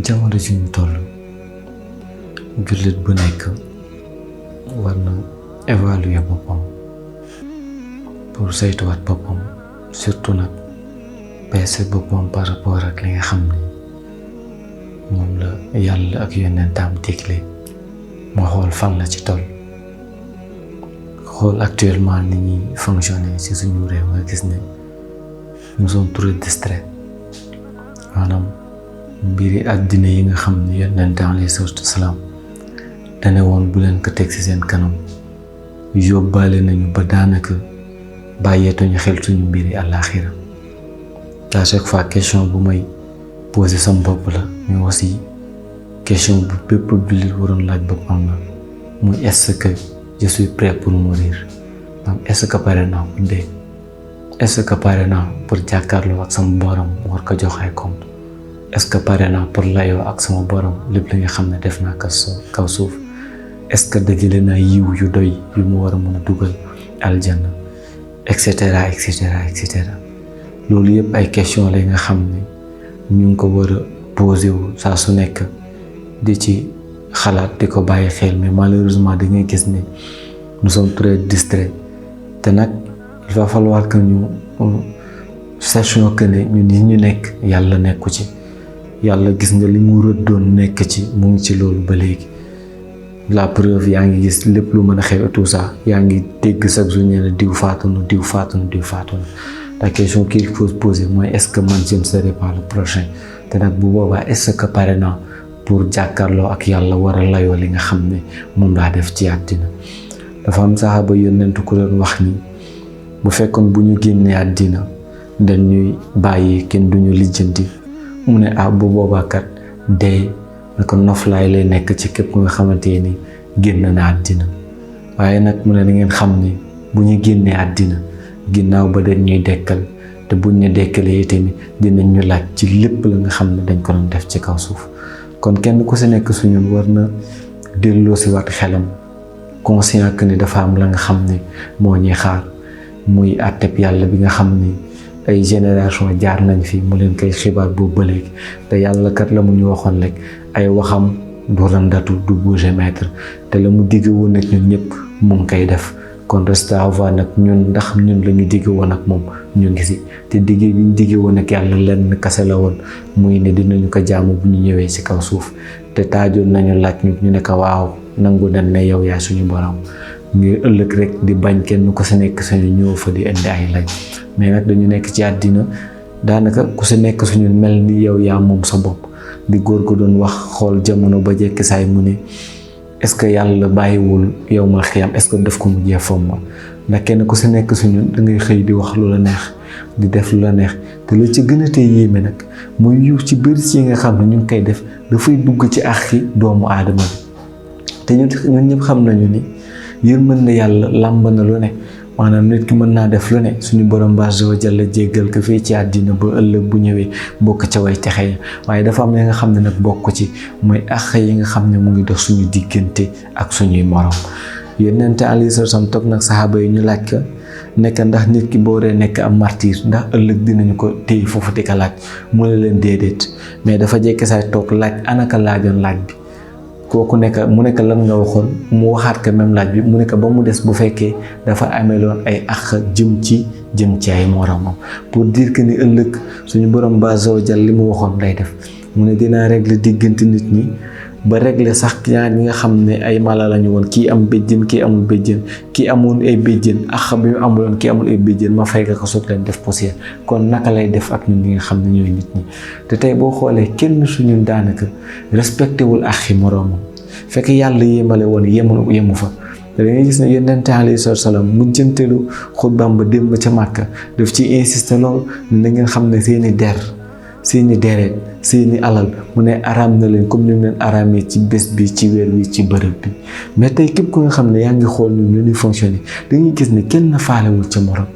jamono ji ñu toll jullit bu nekk war na évaluer boppam pour saytuwaat boppam surtout nag peese boppam par rapport ak li nga xam ne moom la yàlla ak yonentam digle moo xool fan la ci toll xool actuellement ni ñuy fonctionner ci suñu réew nga gis ne nous sommes trop distraits maanaam mbiri àddina yi nga xam ne yonent alayhi salaatu wasalaam dane woon bu leen ko teg ci seen kanam yóbbaale nañu ba daanaka bàyyeetuñu xel suñu mbiri àllaaxira à chaque fois question bu may poser sama bopp la mais aussi question bu bépp jullit waroon laaj boppam la muy est-ce que je suis prêt pour mourir maanaam est-ce que pare naa pour dee est-ce que pare naa pour jàkkaarloo ak sama borom war ko jox ay compte est-ce que pare naa pour layoo ak sama borom lépp li nga xam ne def naa kaw suuf est-ce que dajale naa yiw yu doy yu mu war a mën a dugal aljanna et cetera et cetera et cetera loolu yëpp ay question la nga xam ne ñu ngi ko war a posé wu saa su nekk di ci xalaat di ko bàyyi xel mais malheureusement da ngay gis ne nous sommes très distraits te nag il va falloir que ñu sachons que ne ñun yi ñu nekk yàlla nekku ci yàlla gis nga li mu rëddoon nekk ci mu ngi ci loolu ba léegi la preuve yaa ngi gis lépp lu mën a xew tout ça yaa ngi dégg chaque jour ñu ne diw faatu na diw faatu na diw faatu na la question qu'il faut se poser mooy est-ce que man je ne serai pas le prochain te nag bu boobaa est-ce que pare naa pour jàkkaarloo ak yàlla war a layoo li nga xam ne moom laa def ci àddina dafa am saxaaba yonent ku doon wax ni bu fekkoon bu ñu génnee àddina dañuy bàyyi kenn duñu lijjanti mu ne bu boobaa kat dee naka noflaay lay nekk ci képp ku nga xamante ni génn na àddina waaye nag mu ne na ngeen xam ni bu ñu génnee àddina ginnaaw ba dañ ñuy dekkal te buñ ñu dekkalee tamit dinañ ñu laaj ci lépp la nga xam ne dañ ko doon def ci kaw suuf kon kenn ku si nekk suñu war na delloo si waat xelam conscient que ni dafa am la nga xam ne moo ñuy xaar muy àtteb yàlla bi nga xam ni ay génération jaar nañ fi mu leen koy xibaar boobu ba léegi te yàlla kat la mu ñu waxoon rek ay waxam du randatu du bouger mètre te la mu digg woon ak ñun ñëpp mu ngi koy def kon reste à voir nag ñun ndax ñun la ñu digg woon ak moom ñu ngi si te digg bi ñu digg woon ak yàlla lenn kase la woon muy ne dinañu ko jaamu bu ñu ñëwee ci kaw suuf te taajoon nañu laaj ñu ne ko waaw nangu nañ ne yow yaa suñu borom ngir ëllëg rek di bañ kenn ku si nekk suñu ñëw fa di indi ay laaj mais nag dañu nekk ci àddina daanaka ku si nekk suñu mel ni yow yaa moom sa bopp di góor ko doon wax xool jamono ba jekki saay mu ne est-ce que yàlla bàyyiwul yow ma xiyam est-ce que daf ko mujjee fomm ndax kenn ku si nekk suñu da ngay xëy di wax lu la neex di def lu la neex te lu ci gën a tey yéeme nag muy yu ci bëri ci nga xam ne ñu ngi koy def dafay dugg ci àqi doomu aadama bi te ñun ñëpp xam nañu ni yërmande na yàlla làmb na lu ne maanaam nit ki mën naa def lu ne suñu borom azza wa jalla jéggal ko fii ci àddina ba ëllëg bu ñëwee bokk ca way texe ya waaye dafa am li nga xam ne nag bokk ci mooy àq yi nga xam ne mu ngi dox suñu diggante ak suñuy morom yonent alayhi salaam toog nag saxaaba yi ñu laaj ko nekk ndax nit ki boo dee nekk am martyr ndax ëllëg dinañu ko téye foofu di ko laaj mu ne leen déedéet mais dafa jekki saay toog laaj anaka laajoon laaj bi kooku nekk mu nekk lan nga waxoon mu waxaat ko même laaj bi mu nekk ba mu des bu fekkee dafa ameloon ay àq jëm ci ay moromam pour dire que ni ëllëg suñu borom azza wa jalla li mu waxoon lay def mu ne dinaa régler diggante nit ñi ba régler sax ñaar ñi nga xam ne ay mala lañu woon kii am béjjën kii amul béjjën kii amoon ay béjjën àq bi mu amuloon kii amul ay béjjën ma fay ko soog leen def poussière kon naka lay def ak ñun ñi nga xam ne ñooy nit ñi te tey boo xoolee kenn suñu daanaka respecté wul àqi moroomam fekk yàlla yéemale woon yemu fa da ngay gis ne yonent alayhi salaam mujjanteelu xutbaam ba démb ca Màkka daf ci insister lool ne na ngeen xam ne seeni der seeni deret seeni alal mu ne araam na leen comme ni mu leen araamee ci bés bi ci weer wi ci bërëb bi mais tey képp ku nga xam ne yaa ngi xool ñun ñu ñuy fonctionner dañuy gis ne kenn faalewul ca morom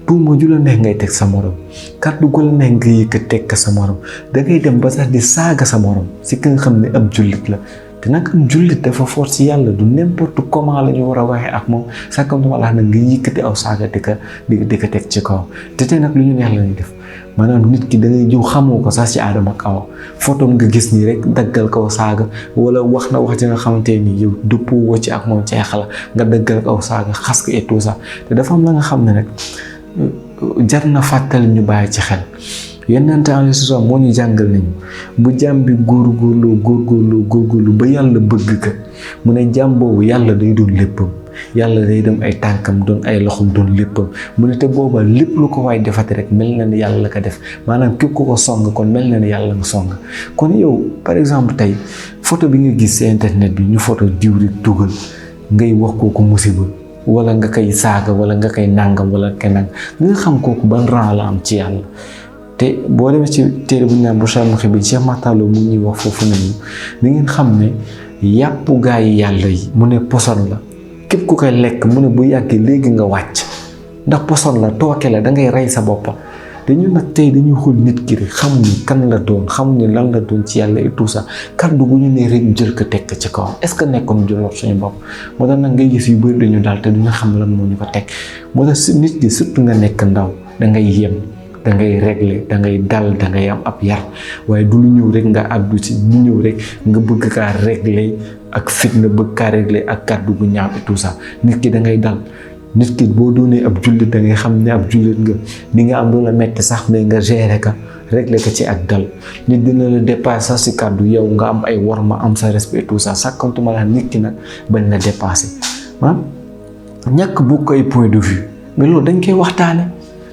pour mu ju la neex ngay teg sa morom kàddu gu la neex nga yëkkat teg ka sa morom da ngay dem ba sax di saaga sa morom si ki nga xam ne ab jullit la te nag am jullit dafa force ci yàlla du n'importe comment la ñu war a waxee ak moom sàkkantuma laa nag nga yëkkati aw saaga di ko teg ci kaw te tey nag lu ñu neex la ñuy def maanaam nit ki da ngay jiw xamoo ko sax ci Adama ak Awa photo nga gis nii rek daggal ko saaga wala wax na wax ci nga xamante ni yow dëppoo woo ci ak moom ci xala nga daggal ko saaga xas ko et tout ça te dafa am la nga xam ne rek jar na fàttali ñu bàyyi ci xel Yonent alayhi salaam moo ñu jàngal nañu bu jàmm bi góorgóorlu ba yàlla bëgg ka mu ne jàmm boobu yàlla day doon léppam yàlla day dem ay tànkam doon ay loxom doon léppam mu ne te booba lépp lu ko waay defati rek mel na ni yàlla la ko def maanaam képp ku ko song kon mel na ni yàlla nga song kon yow par exemple tey photo bi nga gis ci internet bi ñu photo diw rek dugal ngay wax kooku musiba wala nga koy saaga wala nga koy nàngam wala keneen nga xam kooku ban rang la am ci yàlla te boo demee ci téere bu ñu naan Bouchra Mouhi bi Cheikh Makhtar Lo mu ñuy wax foofu nañu ni ngeen xam ne yàpp gaa yi yàlla yi mu ne poson la képp ku koy lekk mu ne bu yàggee léegi nga wàcc ndax poson la tooke la da ngay rey sa boppam te ñun nag tey dañuy xool nit ki rek xamuñu kan la doon xamuñu lan la doon ci yàlla et tout ça kaddu gu ñu ne rek jël ko teg ci kawam est-ce que nekkoon jëloon suñu bopp moo tax nag ngay gis yu bëri dañu daal te duñu xam lan moo ñu ko teg moo tax nit ki surtout nga nekk ndaw da ngay yem da ngay régler da ngay dal da ngay am ab yar waaye du lu ñëw rek nga àddu ci lu ñëw rek nga bëgg kaa régler ak fitna bëgg kaa régler ak kàddu gu ñaaw et tout ça nit ki da ngay dal nit ki boo doonee ab jullit da ngay xam ne ab jullit nga ni nga am lu la metti sax mais nga gérer ka régler ko ci ak dal nit dina la dépasser sax si kàddu yow nga am ay worma am sa respect et tout ça sàkkantuma la nit ki nag bañ la dépasser ñàkk bokk ay point de vue mais loolu dañ koy waxtaane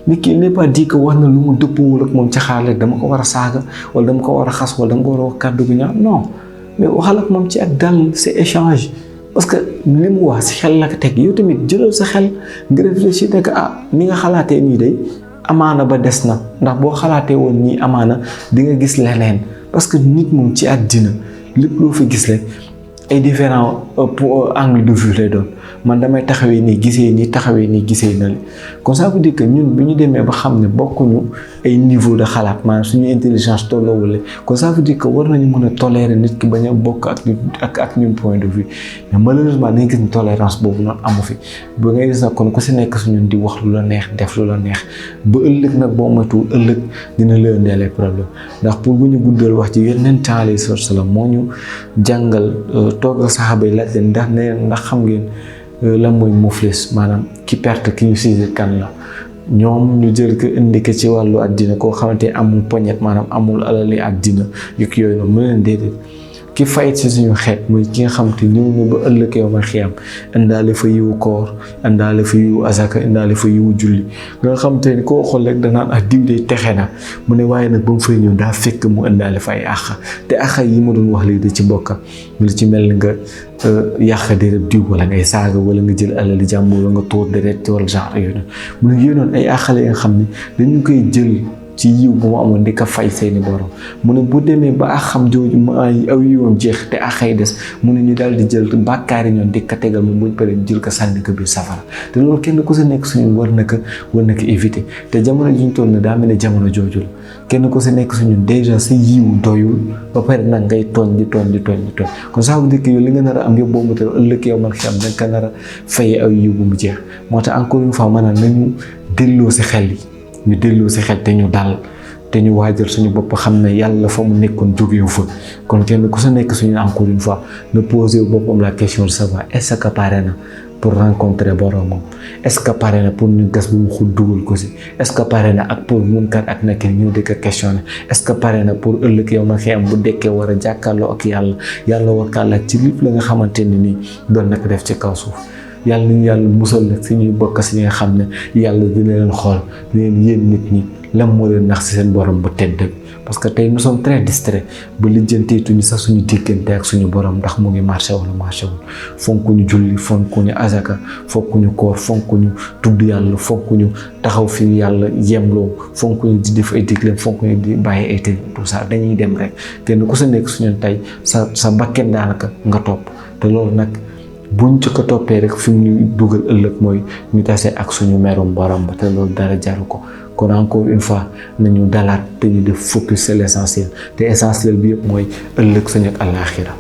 nit ki n'est pas dit que wax na lu mu dëppwul ak moom ci xaar rek dama ko war a saaga wala dama ko war a xas wala dama ko war a wax kàddu gu ñaaw non mais waxal ak moom ci ak dal c'est échange parce que li mu wax si xel la ko teg yow tamit jëlal sa xel nga réfléchir ne que ni nga xalaatee nii day amaana ba des na ndax boo xalaatee woon nii amaana di nga gis leneen parce que nit moom ci àddina lépp loo fa gis rek ay différents angles de vue lay doon man damay taxawee nii gisee nii taxawee nii gisee na li kon ça veut dire que ñun bi ñu demee ba xam ne bokkuñu ay niveau de xalaat maanaam suñu intelligence tolloowule kon ça veut dire que war nañu mën a tolérer nit ki bañ a bokk ak ñun point de vue mais malheureusement dañuy gis ni tolérance boobu noonu amu fi ba ngay gis nag kon ku si nekk suñun di wax lu la neex def lu la neex ba ëllëg nag boo moytuwul ëllëg dina la indee ay problème ndax pour bu ñu guddal wax ci Yonent alayhi salaam moo ñu jàngal toog ak saxaaba yi laaj leen ndax xam ngeen lan mooy muflis maanaam ki perte ki ñu siise kan la ñoom ñu jël ko indi ko ci wàllu àddina koo xamante amul poñet maanaam amul alali àddina yëg yooyu noonu mu leen déedéet ki fayit si suñu xeet mooy ki nga xam te ñëw na ba ëllëg yow ma xiyam indaale fa yiwu koor indaale fa yiwu asaka indaale fa yiwu julli nga xam te ni koo xool rek danaan ak diw de texe na mu ne waaye nag ba mu fay ñëw daa fekk mu indaale fa ay àq te àq yi ma doon wax léegi da ci bokka lu ci mel ni nga yàq deret diw wala ngay saaga wala nga jël alali jàmm wala nga tóor deret wala genre yooyu noonu mu ne yooyu noonu ay àqale yi nga xam ne dañu koy jël ci yiw bu mu amoon di ko fay seeni borom mu ne bu demee ba ak xam jooju ma aw yiwam jeex te axay des mu ne ñu daal di jël bàkkaar yi ñoon di ko tegal moom buñ paree jël ko sànni ko biir safara te loolu kenn ku si nekk suñu war na ko éviter te jamono ji ñu toll ne daa mel ne jamono jooju la kenn ku si nekk suñu déjà sa yiw doyul ba pare nag ngay tooñ di tooñ kon ça veut dire que yow li nga nar a am yëpp boo mu tëral ëllëg yow man xam da nga nar a fay aw yiw bu mu jeex moo tax encore une fois maanaam nañu delloo si xel yi ñu delloo si xel te ñu dal te ñu waajal suñu bopp xam ne yàlla fa mu nekkoon jógewu fa kon kenn ku sa nekk suñu encore une fois ne poser boppam la question de savoir est-ce que pare na pour rencontrer boromam est-ce que pare na pour ñu gas bu mu xul dugal ko si est-ce que pare na ak pour mun kat ak nekk ñëw di ko questionner est-ce que pare na pour ëllëg yow ma xiyam bu dekkee war a jàkkaarloo ak yàlla war kaa laaj ci lépp la nga xamante ni nii doon na ko def ci kaw suuf yàlla nañu yàlla musal nag si ñuy bokk si ñi nga xam ne yàlla dina leen xool leen yéen nit ñi lan moo leen nax si seen borom bu tedd parce que tey nous sommes très distraits ba lijjanteetuñu sax suñu diggante ak suñu borom ndax mu ngi marché wala marché wul fonkuñu julli fonkuñu azaka fonkuñu koor fonkuñu tudd yàlla fonkuñu taxaw fi yàlla yemloo fonkuñu di def ay digleem fonkuñu di bàyyi ay tëj tout ça dañuy dem rek kenn ku sa nekk suñu tey sa bakken daanaka nga topp te loolu nag buñ ci ko toppee rek fi mu ñu dugal ëllëg mooy ñu tase ak suñu merum borom ba te loolu dara jaru ko kon encore une fois nañu dalaat te ñu def focus sur l'essentiel te essentiel bi yëpp mooy ëllëg suñu ak àllaaxira